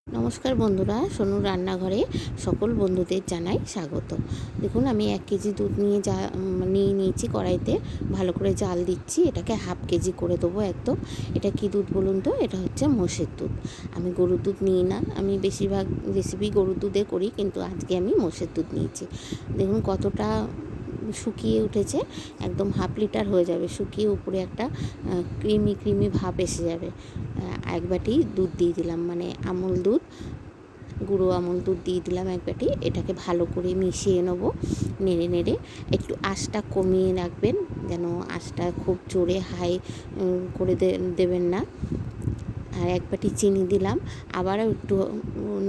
নমস্কার বন্ধুরা, সোনুর রান্নাঘরে সকল বন্ধুদের জানাই স্বাগত। দেখুন, আমি 1 কেজি দুধ নিয়ে নিয়েছি কড়াইতে, ভালো করে জাল দিচ্ছি। এটাকে হাফ কেজি করে দেবো একদম। এটা কি দুধ বলুন তো? এটা হচ্ছে মোষের দুধ। আমি গরুর দুধ নিই না, আমি বেশিরভাগ রেসিপি গরুর দুধে করি, কিন্তু আজকে আমি মোষের দুধ নিয়েছি। দেখুন কতটা শুকিয়ে উঠেছে, একদম হাফ লিটার হয়ে যাবে শুকিয়ে, উপরে একটা ক্রিমি ভাব এসে যাবে। 1 বাটি দুধ দিয়ে দিলাম, মানে আমুল দুধ, গুঁড়ো আমুল দুধ দিয়ে দিলাম 1 বাটি। এটাকে ভালো করে মিশিয়ে নেব, নেড়ে নেড়ে। একটু আঁচটা কমিয়ে রাখবেন, যেন আঁচটা খুব জোরে হাই করে দেবেন না। আর 1 বাটি চিনি দিলাম, আবারও একটু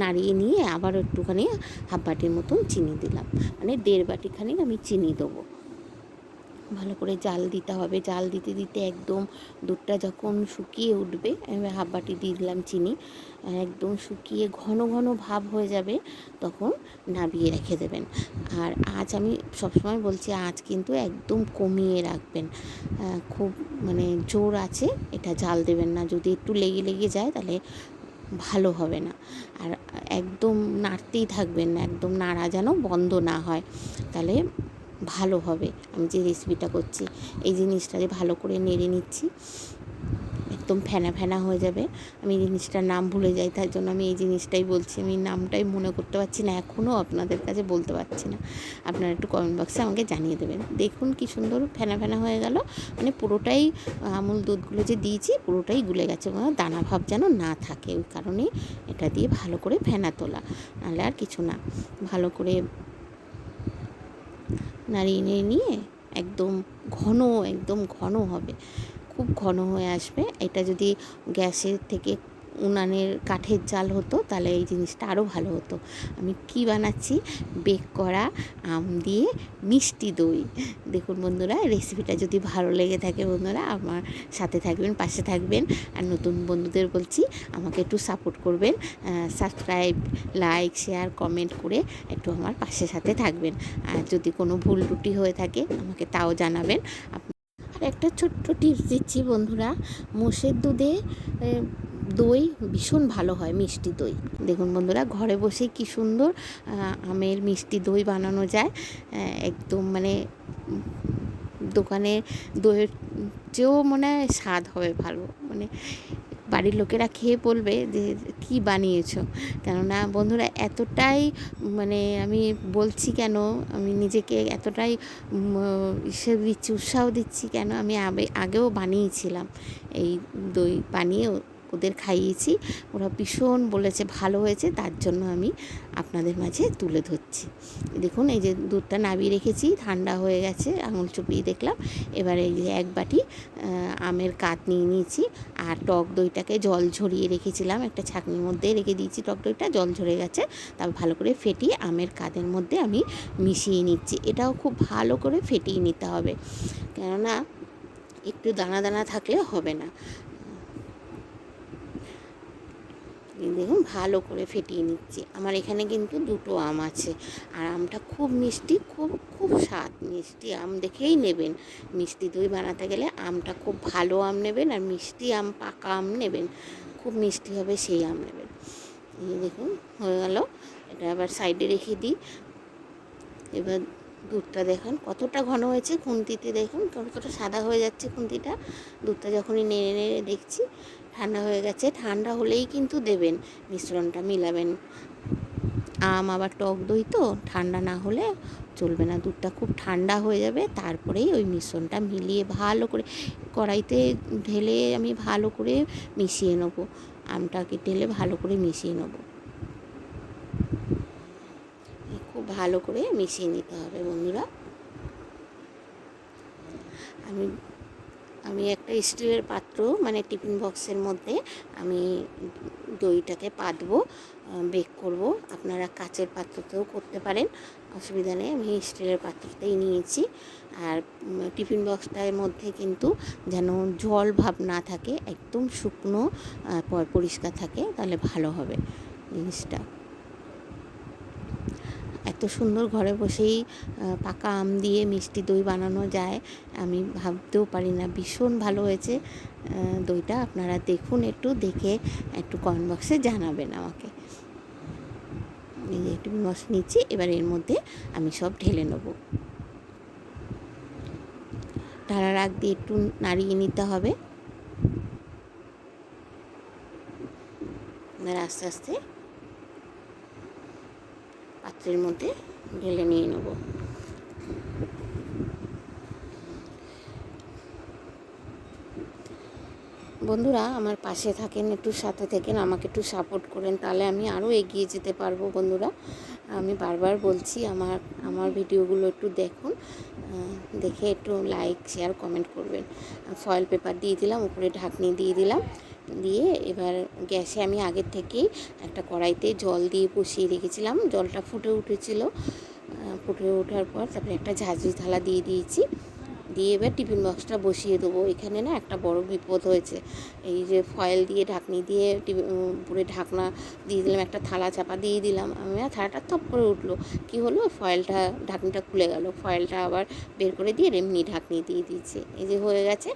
নাড়িয়ে নিয়ে আবারও একটুখানি হাফ বাটির মতন চিনি দিলাম, মানে 1.5 বাটি খানিক আমি চিনি দেবো। ভালো করে জাল দিতে হবে। জাল দিতে দিতে একদম দুধটা যখন শুকিয়ে উঠবে, এবার হাফ বাটি দিয়ে দিলাম চিনি, একদম শুকিয়ে ঘন ঘন ভাব হয়ে যাবে, তখন নামিয়ে রেখে দেবেন। আর আঁচ আমি সবসময় বলছি, আঁচ কিন্তু একদম কমিয়ে রাখবেন। খুব মানে জোর আছে এটা জাল দেবেন না, যদি একটু লেগে যায় তাহলে ভালো হবে না। আর একদম নাড়তেই থাকবেন না, একদম নাড়া যেন বন্ধ না হয়, তাহলে ভালো হবে। আমি যে রেসিপিটা করছি, এই জিনিসটা যে ভালো করে নেড়ে নিচ্ছি, একদম ফেনা ফেনা হয়ে যাবে। আমি জিনিসটার নাম ভুলে যাই, তার জন্য আমি এই জিনিসটাই বলছি। আমি নামটাই মনে করতে পারছি না, এখনও আপনাদের কাছে বলতে পারছি না। আপনারা একটু কমেন্ট বক্সে আমাকে জানিয়ে দেবেন। দেখুন কি সুন্দর ফেনা ফেনা হয়ে গেল, মানে পুরোটাই আমুল দুধগুলো যে দিয়েছি পুরোটাই গুলে গেছে, দানা ভাব যেন না থাকে, ওই কারণেই এটা দিয়ে ভালো করে ফেনা তোলা, নাহলে আর কিছু না। ভালো করে নাড়িয়ে নিয়ে একদম ঘন হবে, খুব ঘন হয়ে আসবে। এটা যদি গ্যাসের থেকে উনানের কাঠের জাল হতো তাহলে এই জিনিসটা আরও ভালো হতো। আমি কি বানাচ্ছি, বেক করা আম দিয়ে মিষ্টি দই। দেখুন বন্ধুরা, রেসিপিটা যদি ভালো লেগে থাকে বন্ধুরা, আমার সাথে থাকবেন, পাশে থাকবেন। আর নতুন বন্ধুদের বলছি, আমাকে একটু সাপোর্ট করবেন, সাবস্ক্রাইব, লাইক, শেয়ার, কমেন্ট করে একটু আমার সাথে থাকবেন। আর যদি কোনো ভুল ত্রুটি হয়ে থাকে আমাকে তাও জানাবেন। আর একটা ছোট্ট টিপস দিচ্ছি বন্ধুরা, মোষের দুধে দই ভীষণ ভালো হয়, মিষ্টি দই। দেখুন বন্ধুরা, ঘরে বসে কি সুন্দর আমের মিষ্টি দই বানানো যায়, একদম মানে দোকানের দইয়ের চেয়েও মনে হয় স্বাদ হবে ভালো। মানে বাড়ির লোকেরা খেয়ে বলবে যে কি বানিয়েছো। কেননা বন্ধুরা, এতটাই মানে আমি বলছি কেন, আমি নিজেকে এতটাই দিচ্ছি, উৎসাহ দিচ্ছি কেন, আমি আগেও বানিয়েছিলাম এই দই, বানিয়ে ওদের খাইয়েছি, ওরা ভীষণ বলেছে ভালো হয়েছে, তার জন্য আমি আপনাদের মাঝে তুলে ধরছি। দেখুন, এই যে দুধটা নামিয়ে রেখেছি, ঠান্ডা হয়ে গেছে, আঙুল চুপিয়ে দেখলাম। এবার এই যে 1 বাটি আমের কাত নিয়ে নিয়েছি, আর টক দইটাকে জল ঝরিয়ে রেখেছিলাম, একটা ছাঁকনির মধ্যে রেখে দিয়েছি, টক দইটা জল ঝরে গেছে, তারপর ভালো করে ফেটিয়ে আমের কাদের মধ্যে আমি মিশিয়ে নিচ্ছি। এটাও খুব ভালো করে ফেটিয়ে নিতে হবে, কেননা একটু দানা দানা থাকলে হবে না। দেখুন ভালো করে ফেটিয়ে নিচ্ছি। আমার এখানে কিন্তু 2টো আম আছে, আর আমটা খুব মিষ্টি, খুব খুব স্বাদ। মিষ্টি আম দেখেই নেবেন। মিষ্টি দই বানাতে গেলে আমটা খুব ভালো আম নেবেন, আর মিষ্টি আম, পাকা আম নেবেন, খুব মিষ্টি হবে সেই আম নেবেন। এই দেখুন হয়ে গেল, এটা আবার সাইডে রেখে দিই। এবার দুধটা দেখুন কতটা ঘন হয়েছে, খুন্তিতে দেখুন কতটা সাদা হয়ে যাচ্ছে খুন্তিটা। দুধটা যখনই নেড়ে নেড়ে দেখছি ঠান্ডা হয়ে গেছে, ঠান্ডা হলেই কিন্তু দেবেন, মিশ্রণটা মিলাবেন। আম আবার টক দই তো, ঠান্ডা না হলে চলবে না। দুধটা খুব ঠান্ডা হয়ে যাবে, তারপরেই ওই মিশ্রণটা মিলিয়ে ভালো করে কড়াইতে ঢেলে আমি ভালো করে মিশিয়ে নেবো, আমটাকে ঢেলে ভালো করে মিশিয়ে নেবো। খুব ভালো করে মিশিয়ে নিতে হবে বন্ধুরা। আমি আমি একটা স্টিলের পাত্র, মানে টিফিন বক্সের মধ্যে আমি দইটাকে পাতবো, বেক করব। আপনারা কাচের পাত্রতেও করতে পারেন, অসুবিধা নেই। আমি স্টিলের পাত্রতেই নিয়েছি। আর টিফিন বক্সটার মধ্যে কিন্তু যেন জল ভাব না থাকে, একদম শুকনো পরিষ্কার থাকে, তাহলে ভালো হবে জিনিসটা। এত সুন্দর ঘরে বসেই পাকা আম দিয়ে মিষ্টি দই বানানো যায়, আমি ভাবতেও পারি না। ভীষণ ভালো হয়েছে দইটা। আপনারা দেখুন, একটু দেখে একটু কমেন্ট বক্সে জানাবেন আমাকে। এই যে টিফিন বক্স নিচ্ছি, এবার এর মধ্যে আমি সব ঢেলে নেব। ঢালার আগ দিয়ে একটু নাড়িয়ে নিতে হবে, এবার আস্তে আস্তে পাত্রের মধ্যে ঢেলে নিয়ে নেব। বন্ধুরা আমার পাশে থাকেন, একটু সাথে থাকেন, আমাকে একটু সাপোর্ট করেন, তাহলে আমি আরও এগিয়ে যেতে পারবো। বন্ধুরা আমি বারবার বলছি আমার ভিডিওগুলো একটু দেখুন, দেখে একটু লাইক শেয়ার কমেন্ট করবেন। ফয়েল পেপার দিয়ে দিলাম, উপরে ঢাকনি দিয়ে দিলাম, দিয়ে এবার গ্যাসে আমি আগের থেকেই একটা কড়াইতে জল দিয়ে বসিয়ে রেখেছিলাম। জলটা ফুটে উঠেছিল, ফুটে ওঠার পর তারপরে একটা ঝাঁঝরি থালা দিয়ে দিয়েছি, দিয়ে এবার টিফিন বক্সটা বসিয়ে দেবো। এখানে না একটা বড় বিপদ হয়েছে, এই যে ফয়েল দিয়ে ঢাকনি দিয়ে পুরো ঢাকনা দিয়ে দিলাম, একটা থালা চাপা দিয়ে দিলাম, আমি না থালাটা থপ করে উঠলো, কী হলো, ফয়েলটা ঢাকনিটা খুলে গেল, ফয়েলটা আবার বের করে দিয়ে এমনি ঢাকনি দিয়ে দিয়েছে। এই যে হয়ে গেছে।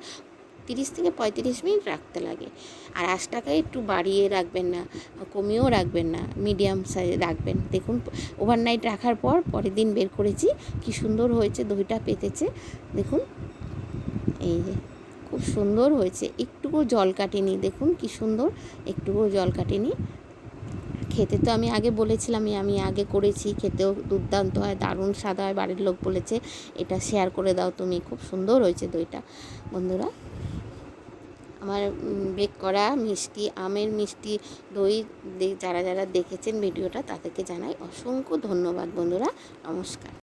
30 থেকে 35 মিনিট রাখতে লাগে। আর আঁচটাকে একটু বাড়িয়ে রাখবেন না, কমিয়েও রাখবেন না, মিডিয়াম সাইজে রাখবেন। দেখুন ওভারনাইট রাখার পর পরের দিন বের করেছি, কি সুন্দর হয়েছে, দইটা পেতেছে দেখুন। এই যে খুব সুন্দর হয়েছে, একটুকু জল কাটেনি, দেখুন কি সুন্দর, একটুকুও জল কাটেনি। খেতে তো আমি আগে বলেছিলাম, আমি আগে করেছি, খেতেও দুর্দান্ত হয়, দারুণ স্বাদ হয়। বাড়ির লোক বলেছে এটা শেয়ার করে দাও তুমি, খুব সুন্দর হয়েছে দইটা। বন্ধুরা আমার বেক করা মিষ্টি, আমের মিষ্টি দই যারা যারা দেখেছেন ভিডিওটা, তাদেরকে জানাই অসংখ্য ধন্যবাদ। বন্ধুরা নমস্কার।